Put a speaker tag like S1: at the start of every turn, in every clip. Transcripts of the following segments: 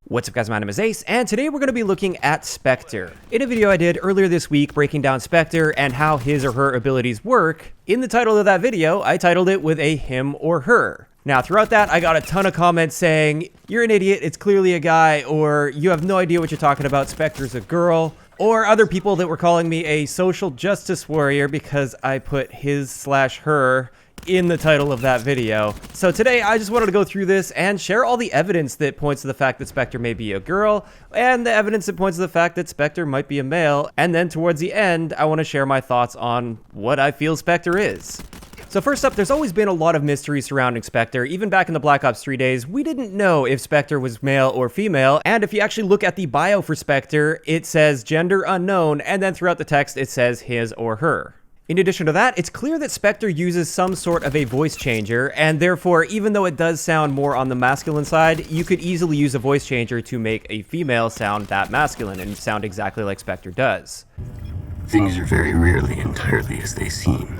S1: What's up guys, my name is Ace, and today we're going to be looking at Spectre. In a video I did earlier this week breaking down Spectre and how his or her abilities work, in the title of that video, I titled it with a him or her. Now throughout that, I got a ton of comments saying, you're an idiot, it's clearly a guy, or you have no idea what you're talking about, Spectre's a girl, or other people that were calling me a social justice warrior because I put his/her in the title of that video. So today I just wanted to go through this and share all the evidence that points to the fact that Spectre may be a girl and the evidence that points to the fact that Spectre might be a male, and then towards the end I want to share my thoughts on what I feel Spectre is. So first up, there's always been a lot of mystery surrounding Spectre. Even back in the Black Ops 3 days, we didn't know if Spectre was male or female, and if you actually look at the bio for Spectre, it says gender unknown, and then throughout the text it says his or her. In addition to that, it's clear that Spectre uses some sort of a voice changer, and therefore, even though it does sound more on the masculine side, you could easily use a voice changer to make a female sound that masculine and sound exactly like Spectre does.
S2: Things are very rarely entirely as they seem.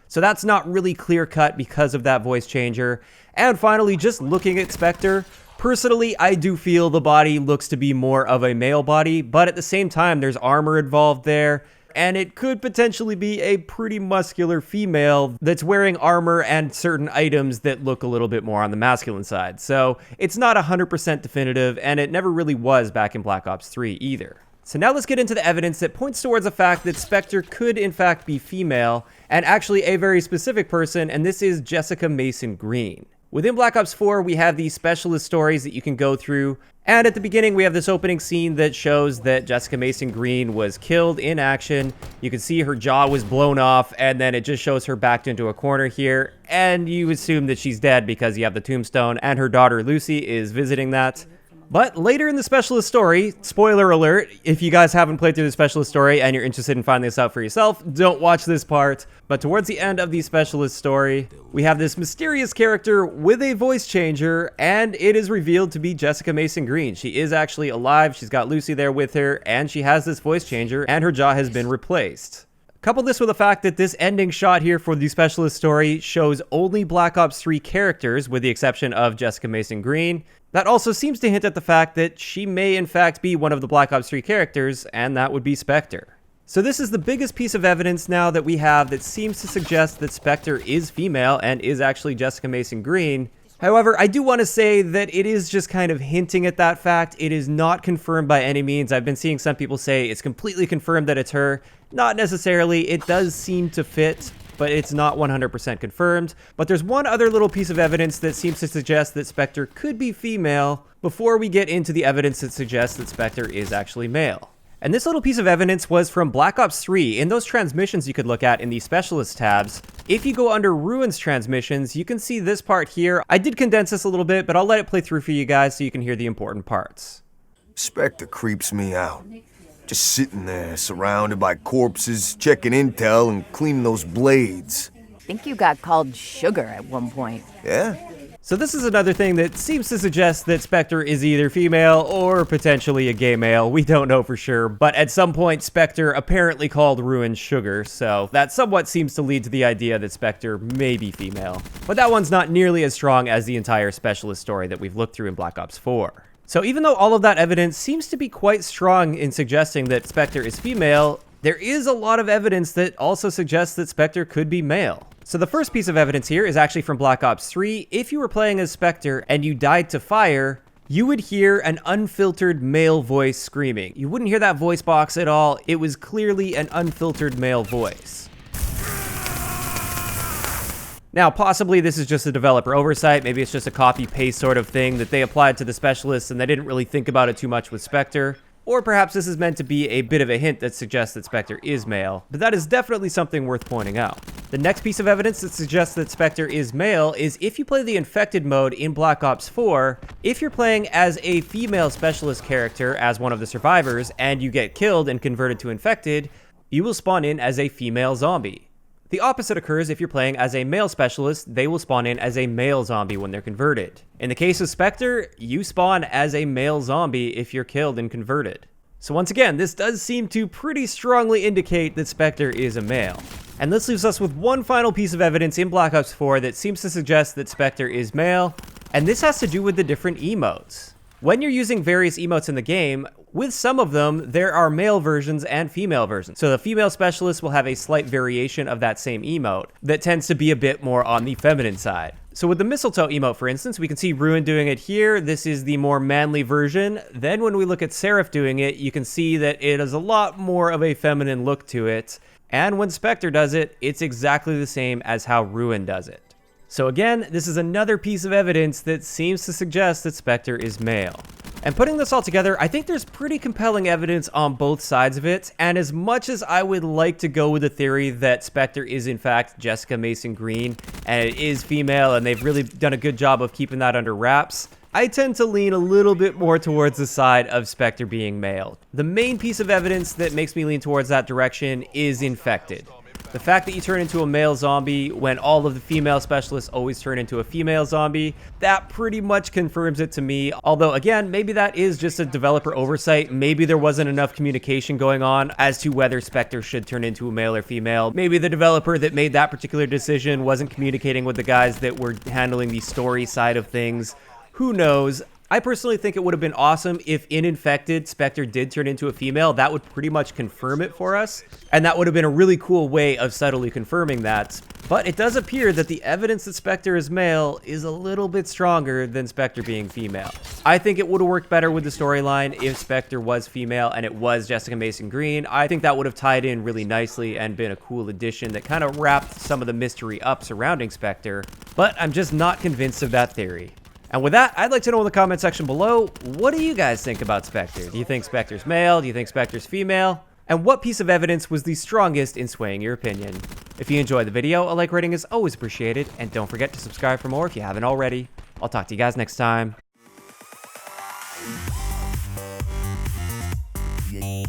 S1: So that's not really clear-cut because of that voice changer. And finally, just looking at Spectre, personally, I do feel the body looks to be more of a male body, but at the same time, there's armor involved there, and it could potentially be a pretty muscular female that's wearing armor and certain items that look a little bit more on the masculine side. So it's not 100% definitive, and it never really was back in Black Ops 3 either. So now let's get into the evidence that points towards the fact that Spectre could in fact be female, and actually a very specific person, and this is Jessica Mason Green. Within Black Ops 4, we have these specialist stories that you can go through, and at the beginning we have this opening scene that shows that Jessica Mason Green was killed in action. You can see her jaw was blown off, and then it just shows her backed into a corner here, and you assume that she's dead because you have the tombstone, and her daughter Lucy is visiting that. But later in the specialist story, spoiler alert, if you guys haven't played through the specialist story and you're interested in finding this out for yourself, don't watch this part. But towards the end of the specialist story, we have this mysterious character with a voice changer, and it is revealed to be Jessica Mason Green. She is actually alive, she's got Lucy there with her, and she has this voice changer, and her jaw has been replaced. Couple this with the fact that this ending shot here for the specialist story shows only Black Ops 3 characters, with the exception of Jessica Mason Green. That also seems to hint at the fact that she may in fact be one of the Black Ops 3 characters, and that would be Spectre. So this is the biggest piece of evidence now that we have that seems to suggest that Spectre is female and is actually Jessica Mason Green. However, I do want to say that it is just kind of hinting at that fact. It is not confirmed by any means. I've been seeing some people say it's completely confirmed that it's her. Not necessarily. It does seem to fit, but it's not 100% confirmed. But there's one other little piece of evidence that seems to suggest that Spectre could be female before we get into the evidence that suggests that Spectre is actually male. And this little piece of evidence was from Black Ops 3. In those transmissions you could look at in the specialist tabs, if you go under Ruins transmissions, you can see this part here. I did condense this a little bit, but I'll let it play through for you guys so you can hear the important parts.
S3: Spectre creeps me out. Just sitting there, surrounded by corpses, checking intel and cleaning those blades.
S4: I think you got called sugar at one point.
S3: Yeah?
S1: So this is another thing that seems to suggest that Spectre is either female or potentially a gay male. We don't know for sure, but at some point Spectre apparently called Ruins sugar, so that somewhat seems to lead to the idea that Spectre may be female. But that one's not nearly as strong as the entire specialist story that we've looked through in Black Ops 4. So even though all of that evidence seems to be quite strong in suggesting that Spectre is female, there is a lot of evidence that also suggests that Spectre could be male. So the first piece of evidence here is actually from Black Ops 3. If you were playing as Spectre and you died to fire, you would hear an unfiltered male voice screaming. You wouldn't hear that voice box at all. It was clearly an unfiltered male voice. Now, possibly this is just a developer oversight. Maybe it's just a copy-paste sort of thing that they applied to the specialists and they didn't really think about it too much with Spectre. Or perhaps this is meant to be a bit of a hint that suggests that Spectre is male, but that is definitely something worth pointing out. The next piece of evidence that suggests that Spectre is male is if you play the Infected mode in Black Ops 4, if you're playing as a female specialist character as one of the survivors and you get killed and converted to Infected, you will spawn in as a female zombie. The opposite occurs if you're playing as a male specialist. They will spawn in as a male zombie when they're converted. In the case of Spectre, you spawn as a male zombie if you're killed and converted. So once again, this does seem to pretty strongly indicate that Spectre is a male. And this leaves us with one final piece of evidence in Black Ops 4 that seems to suggest that Spectre is male, and this has to do with the different emotes. When you're using various emotes in the game, with some of them, there are male versions and female versions. So the female specialist will have a slight variation of that same emote that tends to be a bit more on the feminine side. So with the mistletoe emote, for instance, we can see Ruin doing it here. This is the more manly version. Then when we look at Seraph doing it, you can see that it has a lot more of a feminine look to it. And when Spectre does it, it's exactly the same as how Ruin does it. So again, this is another piece of evidence that seems to suggest that Spectre is male. And putting this all together, I think there's pretty compelling evidence on both sides of it, and as much as I would like to go with the theory that Spectre is in fact Jessica Mason Green, and it is female, and they've really done a good job of keeping that under wraps, I tend to lean a little bit more towards the side of Spectre being male. The main piece of evidence that makes me lean towards that direction is Infected. The fact that you turn into a male zombie when all of the female specialists always turn into a female zombie, that pretty much confirms it to me. Although again, maybe that is just a developer oversight. Maybe there wasn't enough communication going on as to whether Spectre should turn into a male or female. Maybe the developer that made that particular decision wasn't communicating with the guys that were handling the story side of things. Who knows? I personally think it would have been awesome if in Infected, Spectre did turn into a female. That would pretty much confirm it for us. And that would have been a really cool way of subtly confirming that. But it does appear that the evidence that Spectre is male is a little bit stronger than Spectre being female. I think it would have worked better with the storyline if Spectre was female and it was Jessica Mason Green. I think that would have tied in really nicely and been a cool addition that kind of wrapped some of the mystery up surrounding Spectre. But I'm just not convinced of that theory. And with that, I'd like to know in the comment section below, what do you guys think about Spectre? Do you think Spectre's male? Do you think Spectre's female? And what piece of evidence was the strongest in swaying your opinion? If you enjoyed the video, a like rating is always appreciated, and don't forget to subscribe for more if you haven't already. I'll talk to you guys next time.
S2: Yeah.